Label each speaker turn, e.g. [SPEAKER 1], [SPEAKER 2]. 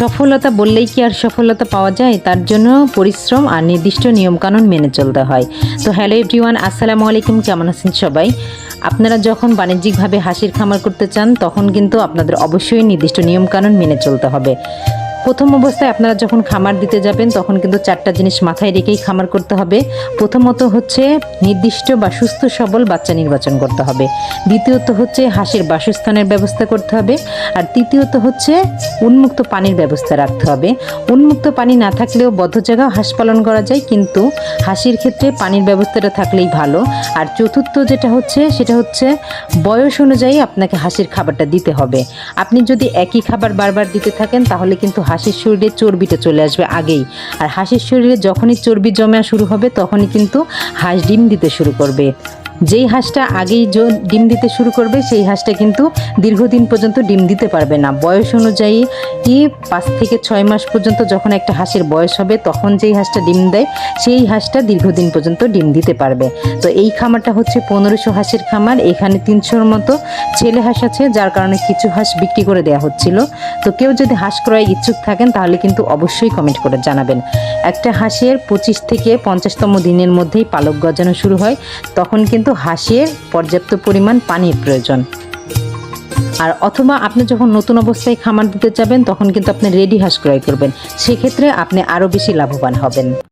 [SPEAKER 1] সফলতা বললেই কি আর সফলতা পাওয়া যায়? তার জন্য পরিশ্রম আর নির্দিষ্ট নিয়মকানুন মেনে চলতে হয়। তো হ্যালো এভরিওয়ান, আসসালামু আলাইকুম। কেমন আছেন সবাই? আপনারা যখন বাণিজ্যিকভাবে হাঁসের খামার করতে চান তখন কিন্তু আপনাদের অবশ্যই নির্দিষ্ট নিয়মকানুন মেনে চলতে হবে। প্রথম অবস্থায় আপনারা যখন খামার দিতে যাবেন তখন কিন্তু 4টা জিনিস মাথায় রেখেই খামার করতে হবে। প্রথমত হচ্ছে নির্দিষ্ট বা সুস্থ সবল বাচ্চা নির্বাচন করতে হবে। দ্বিতীয়ত হচ্ছে হাঁসের বাসস্থানের ব্যবস্থা করতে হবে। আর তৃতীয়ত হচ্ছে উন্মুক্ত পানির ব্যবস্থা রাখতে হবে। উন্মুক্ত পানি না থাকলেও বদ্ধ জায়গায় হাঁস পালন করা যায়, কিন্তু হাঁসের ক্ষেত্রে পানির ব্যবস্থাটা থাকলেই ভালো। আর চতুর্থ যেটা হচ্ছে সেটা হচ্ছে বয়স অনুযায়ী আপনাকে হাঁসের খাবারটা দিতে হবে। আপনি যদি একই খাবার বারবার দিতে থাকেন তাহলে কিন্তু হাঁসের শরীরে চর্বিটা চলে আসবে আগেই। আর হাঁসের শরীরে যখনই চর্বি জমা শুরু হবে তখনই কিন্তু হাঁস ডিম দিতে শুরু করবে। যেই হাঁসটা আগেই ডিম দিতে শুরু করবে সেই হাঁসটা কিন্তু দীর্ঘদিন পর্যন্ত ডিম দিতে পারবে না। বয়স অনুযায়ী 5 থেকে 6 মাস পর্যন্ত যখন একটা হাঁসের বয়স হবে তখন যেই হাঁসটা ডিম দেয় সেই হাঁসটা দীর্ঘদিন পর্যন্ত ডিম দিতে পারবে। তো এই খামারটা হচ্ছে 1500 হাঁসের খামার। এখানে 300-র মতো ছেলে হাঁস আছে, যার কারণে কিছু হাঁস বিক্রি করে দেওয়া হচ্ছিল। তো কেউ যদি হাঁস ক্রয় ইচ্ছুক থাকেন তাহলে কিন্তু অবশ্যই কমেন্ট করে জানাবেন। একটা হাঁসের 25 থেকে 50তম দিনের মধ্যেই পালক গজানো শুরু হয়, তখন কিন্তু হাঁসের পর্যাপ্ত পরিমাণ পানির প্রয়োজন। আর অথবা আপনি যখন নতুন অবস্থায় খামার দিতে যাবেন তখন কিন্তু আপনি রেডি হাঁস ক্রয় করবেন, সেক্ষেত্রে আপনি আরও বেশি লাভবান হবেন।